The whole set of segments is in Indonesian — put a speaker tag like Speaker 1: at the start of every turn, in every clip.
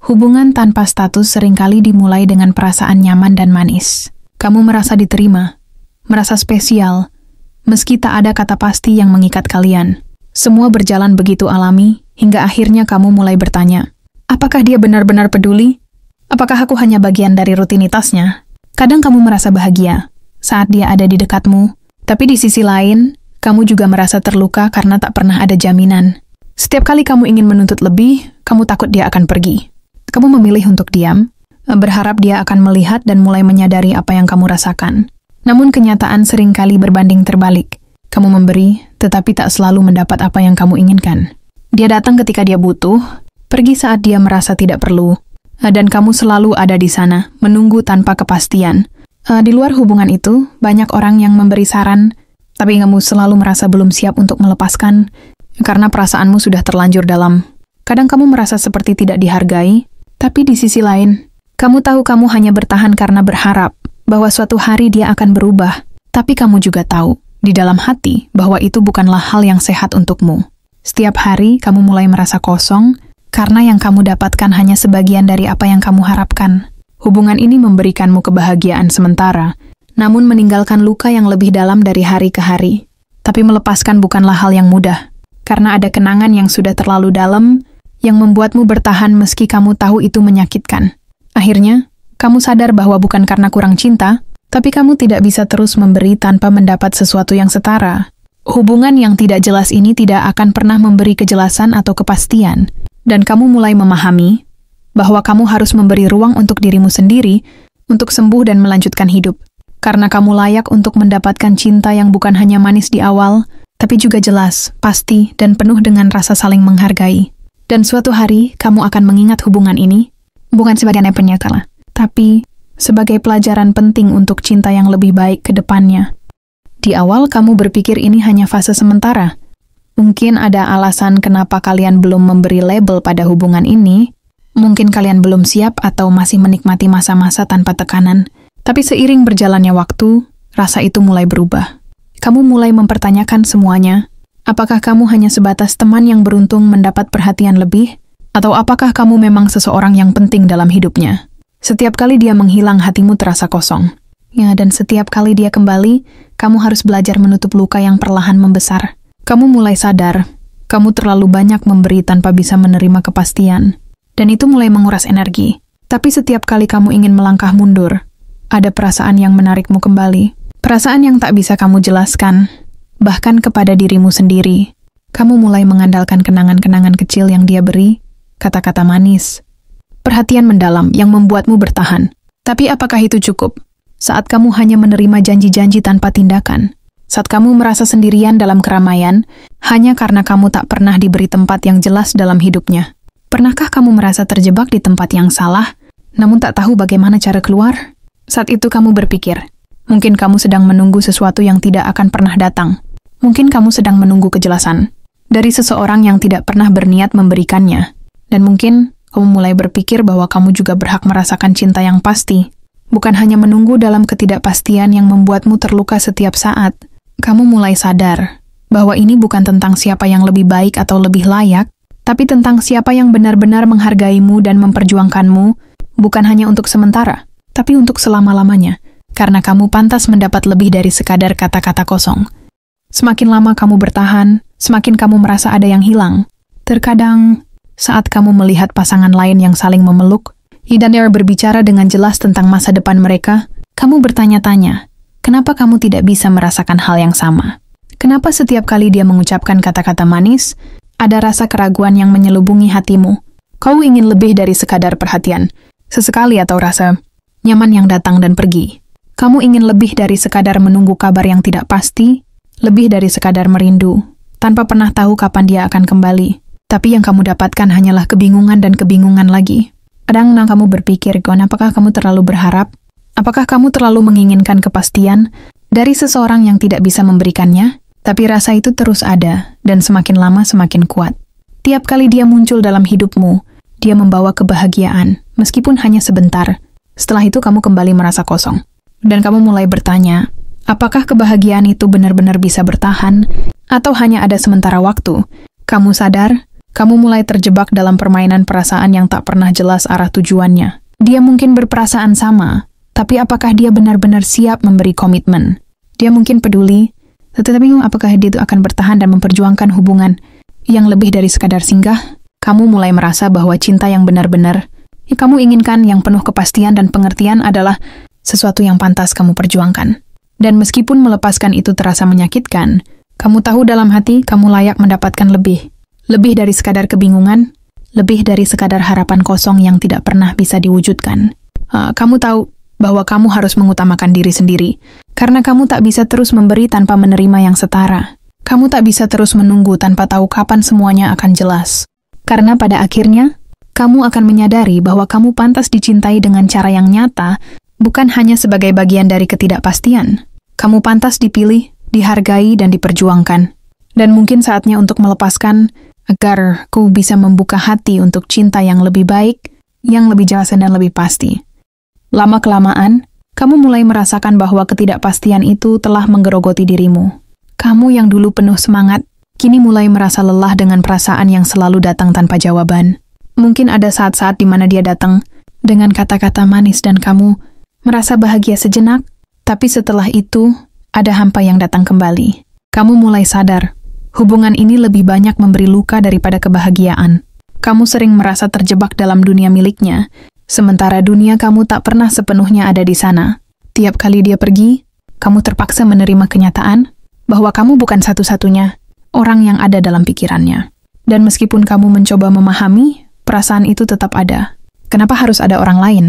Speaker 1: Hubungan tanpa status seringkali dimulai dengan perasaan nyaman dan manis. Kamu merasa diterima, merasa spesial, meski tak ada kata pasti yang mengikat kalian. Semua berjalan begitu alami, hingga akhirnya kamu mulai bertanya, apakah dia benar-benar peduli? Apakah aku hanya bagian dari rutinitasnya? Kadang kamu merasa bahagia saat dia ada di dekatmu, tapi di sisi lain, kamu juga merasa terluka karena tak pernah ada jaminan. Setiap kali kamu ingin menuntut lebih, kamu takut dia akan pergi. Kamu memilih untuk diam, berharap dia akan melihat dan mulai menyadari apa yang kamu rasakan. Namun kenyataan seringkali berbanding terbalik. Kamu memberi, tetapi tak selalu mendapat apa yang kamu inginkan. Dia datang ketika dia butuh, pergi saat dia merasa tidak perlu, dan kamu selalu ada di sana, menunggu tanpa kepastian. Di luar hubungan itu, banyak orang yang memberi saran, tapi kamu selalu merasa belum siap untuk melepaskan, karena perasaanmu sudah terlanjur dalam. Kadang kamu merasa seperti tidak dihargai, tapi di sisi lain, kamu tahu kamu hanya bertahan karena berharap bahwa suatu hari dia akan berubah. Tapi kamu juga tahu, di dalam hati, bahwa itu bukanlah hal yang sehat untukmu. Setiap hari, kamu mulai merasa kosong, karena yang kamu dapatkan hanya sebagian dari apa yang kamu harapkan. Hubungan ini memberikanmu kebahagiaan sementara, namun meninggalkan luka yang lebih dalam dari hari ke hari. Tapi melepaskan bukanlah hal yang mudah, karena ada kenangan yang sudah terlalu dalam, yang membuatmu bertahan meski kamu tahu itu menyakitkan. Akhirnya, kamu sadar bahwa bukan karena kurang cinta, tapi kamu tidak bisa terus memberi tanpa mendapat sesuatu yang setara. Hubungan yang tidak jelas ini tidak akan pernah memberi kejelasan atau kepastian, dan kamu mulai memahami bahwa kamu harus memberi ruang untuk dirimu sendiri untuk sembuh dan melanjutkan hidup. Karena kamu layak untuk mendapatkan cinta yang bukan hanya manis di awal, tapi juga jelas, pasti, dan penuh dengan rasa saling menghargai. Dan suatu hari, kamu akan mengingat hubungan ini, bukan sebagai penyesalan, tapi sebagai pelajaran penting untuk cinta yang lebih baik ke depannya. Di awal, kamu berpikir ini hanya fase sementara. Mungkin ada alasan kenapa kalian belum memberi label pada hubungan ini, mungkin kalian belum siap atau masih menikmati masa-masa tanpa tekanan. Tapi seiring berjalannya waktu, rasa itu mulai berubah. Kamu mulai mempertanyakan semuanya. Apakah kamu hanya sebatas teman yang beruntung mendapat perhatian lebih? Atau apakah kamu memang seseorang yang penting dalam hidupnya? Setiap kali dia menghilang, hatimu terasa kosong. Ya, dan setiap kali dia kembali, kamu harus belajar menutup luka yang perlahan membesar. Kamu mulai sadar, kamu terlalu banyak memberi tanpa bisa menerima kepastian. Dan itu mulai menguras energi. Tapi setiap kali kamu ingin melangkah mundur, ada perasaan yang menarikmu kembali. Perasaan yang tak bisa kamu jelaskan. Bahkan kepada dirimu sendiri, kamu mulai mengandalkan kenangan-kenangan kecil yang dia beri, kata-kata manis, perhatian mendalam yang membuatmu bertahan. Tapi apakah itu cukup? Saat kamu hanya menerima janji-janji tanpa tindakan, saat kamu merasa sendirian dalam keramaian, hanya karena kamu tak pernah diberi tempat yang jelas dalam hidupnya. Pernahkah kamu merasa terjebak di tempat yang salah, namun tak tahu bagaimana cara keluar? Saat itu kamu berpikir, mungkin kamu sedang menunggu sesuatu yang tidak akan pernah datang. Mungkin kamu sedang menunggu kejelasan dari seseorang yang tidak pernah berniat memberikannya. Dan mungkin kamu mulai berpikir bahwa kamu juga berhak merasakan cinta yang pasti. Bukan hanya menunggu dalam ketidakpastian yang membuatmu terluka setiap saat. Kamu mulai sadar bahwa ini bukan tentang siapa yang lebih baik atau lebih layak, tapi tentang siapa yang benar-benar menghargaimu dan memperjuangkanmu, bukan hanya untuk sementara, tapi untuk selama-lamanya. Karena kamu pantas mendapat lebih dari sekadar kata-kata kosong. Semakin lama kamu bertahan, semakin kamu merasa ada yang hilang. Terkadang, saat kamu melihat pasangan lain yang saling memeluk, dan dia berbicara dengan jelas tentang masa depan mereka, kamu bertanya-tanya, kenapa kamu tidak bisa merasakan hal yang sama? Kenapa setiap kali dia mengucapkan kata-kata manis, ada rasa keraguan yang menyelubungi hatimu? Kau ingin lebih dari sekadar perhatian, sesekali atau rasa nyaman yang datang dan pergi. Kamu ingin lebih dari sekadar menunggu kabar yang tidak pasti, lebih dari sekadar merindu, tanpa pernah tahu kapan dia akan kembali. Tapi yang kamu dapatkan hanyalah kebingungan dan kebingungan lagi. Kadang kamu berpikir, apakah kamu terlalu berharap? Apakah kamu terlalu menginginkan kepastian dari seseorang yang tidak bisa memberikannya? Tapi rasa itu terus ada, dan semakin lama semakin kuat. Tiap kali dia muncul dalam hidupmu, dia membawa kebahagiaan, meskipun hanya sebentar. Setelah itu kamu kembali merasa kosong. Dan kamu mulai bertanya, apakah kebahagiaan itu benar-benar bisa bertahan, atau hanya ada sementara waktu? Kamu sadar Kamu mulai terjebak dalam permainan perasaan yang tak pernah jelas arah tujuannya. Dia mungkin berperasaan sama, tapi apakah dia benar-benar siap memberi komitmen? Dia mungkin peduli, tetapi apakah dia itu akan bertahan dan memperjuangkan hubungan yang lebih dari sekadar singgah? Kamu mulai merasa bahwa cinta yang benar-benar yang kamu inginkan, yang penuh kepastian dan pengertian adalah sesuatu yang pantas kamu perjuangkan. Dan meskipun melepaskan itu terasa menyakitkan, kamu tahu dalam hati kamu layak mendapatkan lebih. Lebih dari sekadar kebingungan, lebih dari sekadar harapan kosong yang tidak pernah bisa diwujudkan. Kamu tahu bahwa kamu harus mengutamakan diri sendiri, karena kamu tak bisa terus memberi tanpa menerima yang setara. Kamu tak bisa terus menunggu tanpa tahu kapan semuanya akan jelas. Karena pada akhirnya, kamu akan menyadari bahwa kamu pantas dicintai dengan cara yang nyata, bukan hanya sebagai bagian dari ketidakpastian. Kamu pantas dipilih, dihargai, dan diperjuangkan. Dan mungkin saatnya untuk melepaskan, agar kau bisa membuka hati untuk cinta yang lebih baik, yang lebih jelas dan lebih pasti. Lama-kelamaan, kamu mulai merasakan bahwa ketidakpastian itu telah menggerogoti dirimu. Kamu yang dulu penuh semangat, kini mulai merasa lelah dengan perasaan yang selalu datang tanpa jawaban. Mungkin ada saat-saat di mana dia datang dengan kata-kata manis dan kamu merasa bahagia sejenak, tapi setelah itu ada hampa yang datang kembali. Kamu mulai sadar, hubungan ini lebih banyak memberi luka daripada kebahagiaan. Kamu sering merasa terjebak dalam dunia miliknya, sementara dunia kamu tak pernah sepenuhnya ada di sana. Tiap kali dia pergi, kamu terpaksa menerima kenyataan bahwa kamu bukan satu-satunya orang yang ada dalam pikirannya. Dan meskipun kamu mencoba memahami, perasaan itu tetap ada. Kenapa harus ada orang lain?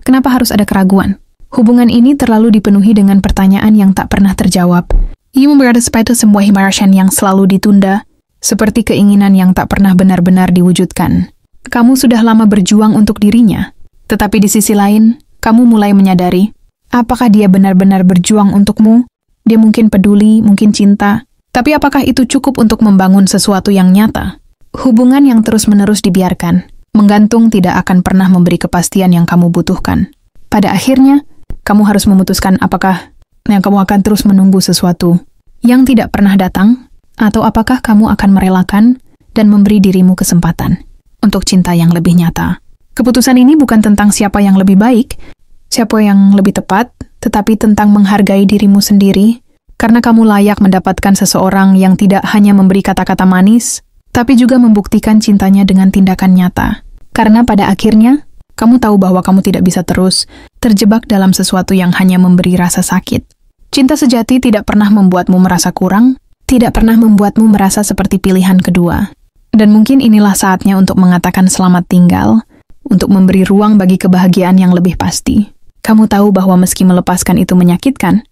Speaker 1: Kenapa harus ada keraguan? Hubungan ini terlalu dipenuhi dengan pertanyaan yang tak pernah terjawab. Ia memberada seperti sebuah himarasan yang selalu ditunda, seperti keinginan yang tak pernah benar-benar diwujudkan. Kamu sudah lama berjuang untuk dirinya, tetapi di sisi lain, kamu mulai menyadari, apakah dia benar-benar berjuang untukmu? Dia mungkin peduli, mungkin cinta, tapi apakah itu cukup untuk membangun sesuatu yang nyata? Hubungan yang terus-menerus dibiarkan, menggantung tidak akan pernah memberi kepastian yang kamu butuhkan. Pada akhirnya, kamu harus memutuskan apakah yang kamu akan terus menunggu sesuatu yang tidak pernah datang, atau apakah kamu akan merelakan dan memberi dirimu kesempatan untuk cinta yang lebih nyata. Keputusan ini bukan tentang siapa yang lebih baik, siapa yang lebih tepat, tetapi tentang menghargai dirimu sendiri, karena kamu layak mendapatkan seseorang yang tidak hanya memberi kata-kata manis, tapi juga membuktikan cintanya dengan tindakan nyata. Karena pada akhirnya, kamu tahu bahwa kamu tidak bisa terus terjebak dalam sesuatu yang hanya memberi rasa sakit. Cinta sejati tidak pernah membuatmu merasa kurang, tidak pernah membuatmu merasa seperti pilihan kedua. Dan mungkin inilah saatnya untuk mengatakan selamat tinggal, untuk memberi ruang bagi kebahagiaan yang lebih pasti. Kamu tahu bahwa meski melepaskan itu menyakitkan,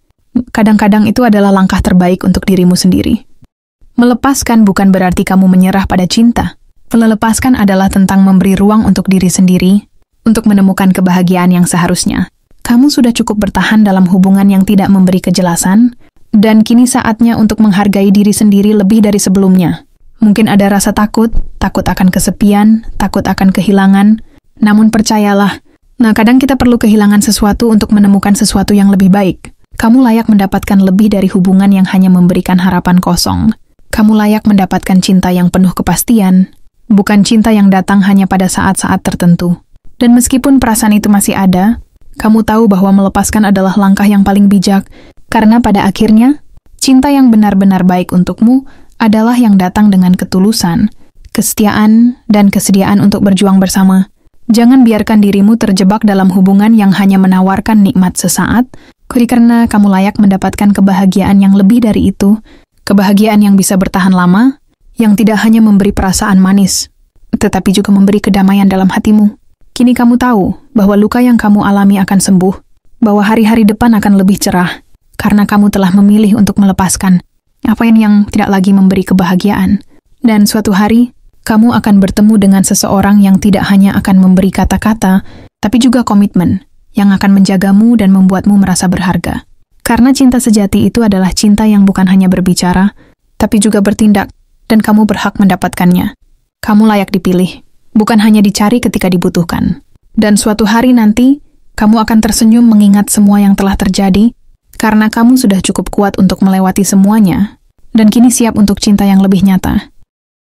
Speaker 1: kadang-kadang itu adalah langkah terbaik untuk dirimu sendiri. Melepaskan bukan berarti kamu menyerah pada cinta. Melepaskan adalah tentang memberi ruang untuk diri sendiri, untuk menemukan kebahagiaan yang seharusnya. Kamu sudah cukup bertahan dalam hubungan yang tidak memberi kejelasan, dan kini saatnya untuk menghargai diri sendiri lebih dari sebelumnya. Mungkin ada rasa takut akan kesepian, takut akan kehilangan, namun percayalah, kadang kita perlu kehilangan sesuatu untuk menemukan sesuatu yang lebih baik. Kamu layak mendapatkan lebih dari hubungan yang hanya memberikan harapan kosong. Kamu layak mendapatkan cinta yang penuh kepastian, bukan cinta yang datang hanya pada saat-saat tertentu. Dan meskipun perasaan itu masih ada, kamu tahu bahwa melepaskan adalah langkah yang paling bijak, karena pada akhirnya, cinta yang benar-benar baik untukmu adalah yang datang dengan ketulusan, kesetiaan, dan kesediaan untuk berjuang bersama. Jangan biarkan dirimu terjebak dalam hubungan yang hanya menawarkan nikmat sesaat, karena kamu layak mendapatkan kebahagiaan yang lebih dari itu, kebahagiaan yang bisa bertahan lama, yang tidak hanya memberi perasaan manis, tetapi juga memberi kedamaian dalam hatimu. Kini kamu tahu bahwa luka yang kamu alami akan sembuh, bahwa hari-hari depan akan lebih cerah, karena kamu telah memilih untuk melepaskan apa yang tidak lagi memberi kebahagiaan. Dan suatu hari, kamu akan bertemu dengan seseorang yang tidak hanya akan memberi kata-kata, tapi juga komitmen, yang akan menjagamu dan membuatmu merasa berharga. Karena cinta sejati itu adalah cinta yang bukan hanya berbicara, tapi juga bertindak, dan kamu berhak mendapatkannya. Kamu layak dipilih, bukan hanya dicari ketika dibutuhkan. Dan suatu hari nanti, kamu akan tersenyum mengingat semua yang telah terjadi, karena kamu sudah cukup kuat untuk melewati semuanya, dan kini siap untuk cinta yang lebih nyata.